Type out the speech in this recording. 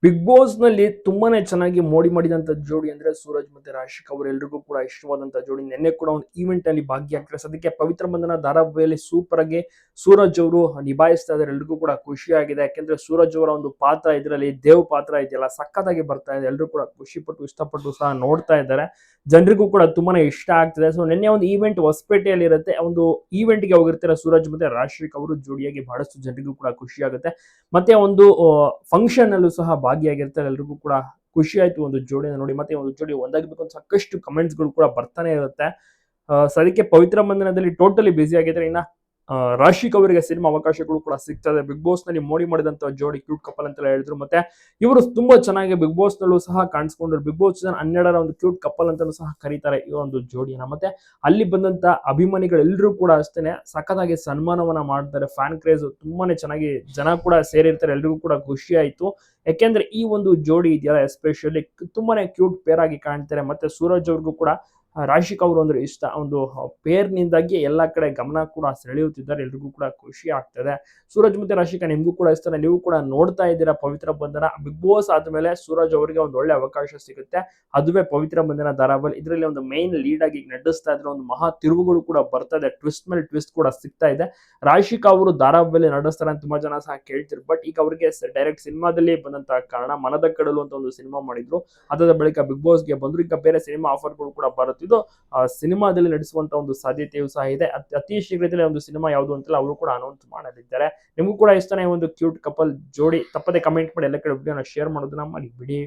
Big boss ನಲ್ಲಿ ತುಂಬಾನೇ ಚೆನ್ನಾಗಿ ಮೋಡಿ ಮಾಡಿದಂತ ಜೋಡಿ ಅಂದ್ರೆ ಸೂರಜ್ ಮತ್ತೆ ರಾಶಿಕ್ ಅವರೆಲ್ಲರಿಗೂ ಕೂಡ ಇಷ್ಟವಾದಂತ ಜೋಡಿ. ನಿನ್ನೆ ಕೂಡ ಒಂದು ಈವೆಂಟ್ ಅಲ್ಲಿ ಭಾಗಿಯಾಗ್ತಾರೆ. ಸದ್ಯಕ್ಕೆ ಪವಿತ್ರ ಬಂಧನ ಧಾರಾವಾಹಿಯಲ್ಲಿ ಸೂಪರ್ ಆಗಿ ಸೂರಜ್ ಅವರು ನಿಭಾಯಿಸ್ತಾ ಇದ್ದಾರೆ. ಎಲ್ರಿಗೂ ಕೂಡ ಖುಷಿ ಆಗಿದೆ. ಯಾಕೆಂದ್ರೆ ಸೂರಜ್ ಅವರ ಒಂದು ಪಾತ್ರ ಇದರಲ್ಲಿ ದೇವ್ ಪಾತ್ರ ಇದೆಯಲ್ಲ, ಸಕ್ಕತ್ತಾಗಿ ಬರ್ತಾ ಇದೆ. ಎಲ್ಲರೂ ಕೂಡ ಖುಷಿ ಪಟ್ಟು ಇಷ್ಟಪಟ್ಟು ಸಹ ನೋಡ್ತಾ ಇದ್ದಾರೆ. ಜನರಿಗೂ ಕೂಡ ತುಂಬಾನೇ ಇಷ್ಟ ಆಗ್ತಿದೆ. ಸೊ ನಿನ್ನೆ ಒಂದು ಈವೆಂಟ್ ಹೊಸಪೇಟೆಯಲ್ಲಿ ಇರುತ್ತೆ. ಒಂದು ಈವೆಂಟ್ ಗೆ ಹೋಗಿರ್ತಾರೆ ಸೂರಜ್ ಮತ್ತೆ ರಾಶಿಕ್ ಅವರು ಜೋಡಿಯಾಗಿ. ಬಹಳಷ್ಟು ಜನರಿಗೂ ಕೂಡ ಖುಷಿ ಆಗುತ್ತೆ. ಮತ್ತೆ ಒಂದು ಫಂಕ್ಷನ್ ಅಲ್ಲೂ ಸಹ ಭಾಗಿಯಾಗಿರ್ತಾರೆ. ಎಲ್ರಿಗೂ ಕೂಡ ಖುಷಿ ಆಯ್ತು ಒಂದು ಜೋಡಿನ ನೋಡಿ. ಮತ್ತೆ ಒಂದು ಜೋಡಿ ಒಂದಾಗಬೇಕು ಅಂತ ಸಾಕಷ್ಟು ಕಮೆಂಟ್ಸ್ ಗಳು ಕೂಡ ಬರ್ತಾನೆ ಇರುತ್ತೆ. ಸದ್ಯಕ್ಕೆ ಪವಿತ್ರ ಬಂಧನದಲ್ಲಿ ಟೋಟಲಿ ಬಿಸಿ ಆಗಿದ್ರೆ. ಇನ್ನ ರಾಶಿಕ್ ಅವರಿಗೆ ಸಿನಿಮಾ ಅವಕಾಶಗಳು ಕೂಡ ಸಿಗ್ತದೆ. ಬಿಗ್ ಬಾಸ್ ನಲ್ಲಿ ಮೋಡಿ ಮಾಡಿದಂತ ಜೋಡಿ ಕ್ಯೂಟ್ ಕಪಲ್ ಅಂತೆಲ್ಲ ಹೇಳಿದ್ರು. ಮತ್ತೆ ಇವರು ತುಂಬಾ ಚೆನ್ನಾಗಿ ಬಿಗ್ ಬಾಸ್ ನಲ್ಲೂ ಸಹ ಕಾಣಿಸ್ಕೊಂಡ್ರು. ಬಿಗ್ ಬಾಸ್ ಸೀಸನ್ 12ರ ಒಂದು ಕ್ಯೂಟ್ ಕಪಲ್ ಅಂತಾನೂ ಸಹ ಕರೀತಾರೆ ಈ ಒಂದು ಜೋಡಿನ. ಮತ್ತೆ ಅಲ್ಲಿ ಬಂದಂತ ಅಭಿಮಾನಿಗಳೆಲ್ಲರೂ ಕೂಡ ಅಷ್ಟೇನೆ ಸಖತ್ತಾಗಿ ಸನ್ಮಾನವನ್ನ ಮಾಡ್ತಾರೆ. ಫ್ಯಾನ್ ಕ್ರೇಜ್ ತುಂಬಾನೇ ಚೆನ್ನಾಗಿ ಜನ ಕೂಡ ಸೇರಿರ್ತಾರೆ. ಎಲ್ರಿಗೂ ಕೂಡ ಖುಷಿ ಆಯ್ತು. ಯಾಕೆಂದ್ರೆ ಈ ಒಂದು ಜೋಡಿ ಇದೆಯಲ್ಲ, ಎಸ್ಪೆಷಲಿ ತುಂಬಾನೇ ಕ್ಯೂಟ್ ಪೇರ್ ಆಗಿ ಕಾಣ್ತಾರೆ. ಮತ್ತೆ ಸೂರಜ್ ಅವ್ರಿಗೂ ಕೂಡ ರಾಶಿಕ್ ಅವರು ಅಂದ್ರೆ ಇಷ್ಟ. ಒಂದು ಪೇರ್ನಿಂದಾಗಿ ಎಲ್ಲಾ ಕಡೆ ಗಮನ ಕೂಡ ಸೆಳೆಯುತ್ತಿದ್ದಾರೆ. ಎಲ್ರಿಗೂ ಕೂಡ ಖುಷಿ ಆಗ್ತದೆ. ಸೂರಜ್ ಮತ್ತೆ ರಾಶಿಕಾ ನಿಮ್ಗೂ ಕೂಡ ಇಷ್ಟ. ನೀವು ಕೂಡ ನೋಡ್ತಾ ಇದ್ದೀರಾ ಪವಿತ್ರ ಬಂಧನ. ಬಿಗ್ ಬಾಸ್ ಆದ್ಮೇಲೆ ಸೂರಜ್ ಅವರಿಗೆ ಒಂದು ಒಳ್ಳೆ ಅವಕಾಶ ಸಿಗುತ್ತೆ. ಅದುವೇ ಪವಿತ್ರ ಬಂಧನ ಧಾರಾವಾಹಿ. ಇದರಲ್ಲಿ ಒಂದು ಮೈನ್ ಲೀಡ್ ಆಗಿ ನಡೆಸ್ತಾ ಇದ್ರೆ ಒಂದು ಮಹಾ ತಿರುವುಗಳು ಕೂಡ ಬರ್ತಾ ಇದೆ. ಟ್ವಿಸ್ಟ್ ಮೇಲೆ ಟ್ವಿಸ್ಟ್ ಕೂಡ ಸಿಗ್ತಾ ಇದೆ. ರಾಶಿಕಾ ಅವರು ಧಾರಾವಾಹಿಯಲ್ಲಿ ನಡೆಸ್ತಾರೆ ಅಂತ ತುಂಬಾ ಜನ ಸಹ ಕೇಳ್ತಿರು. ಬಟ್ ಈಗ ಅವರಿಗೆ ಡೈರೆಕ್ಟ್ ಸಿನಿಮಾದಲ್ಲಿ ಬಂದಂತಹ ಕಾರಣ ಮನದ ಕಡಲು ಅಂತ ಒಂದು ಸಿನಿಮಾ ಮಾಡಿದ್ರು. ಅದಾದ ಬಳಿಕ ಬಿಗ್ ಬಾಸ್ ಗೆ ಬಂದ್ರು. ಈಗ ಬೇರೆ ಸಿನಿಮಾ ಆಫರ್ಗಳು ಕೂಡ ಬರುತ್ತಿದ್ದು ಸಿನಿಮಾದಲ್ಲಿ ನಡೆಸುವಂತ ಒಂದು ಸಾಧ್ಯತೆಯೂ ಸಹ ಇದೆ. ಅತಿ ಶೀಘ್ರದಲ್ಲೇ ಒಂದು ಸಿನಿಮಾ ಯಾವುದು ಅಂತೆಲ್ಲ ಅವರು ಕೂಡ ಅನೌನ್ಸ್ ಮಾಡಲಿದ್ದಾರೆ. ನಿಮಗೂ ಕೂಡ ಇಷ್ಟನೇ ಒಂದು ಕ್ಯೂಟ್ ಕಪಲ್ ಜೋಡಿ? ತಪ್ಪದೆ ಕಮೆಂಟ್ ಮಾಡಿ. ಎಲ್ಲ ಕಡೆ ವಿಡಿಯೋನ ಶೇರ್ ಮಾಡೋದನ್ನ ಮರಿಬೇಡಿ.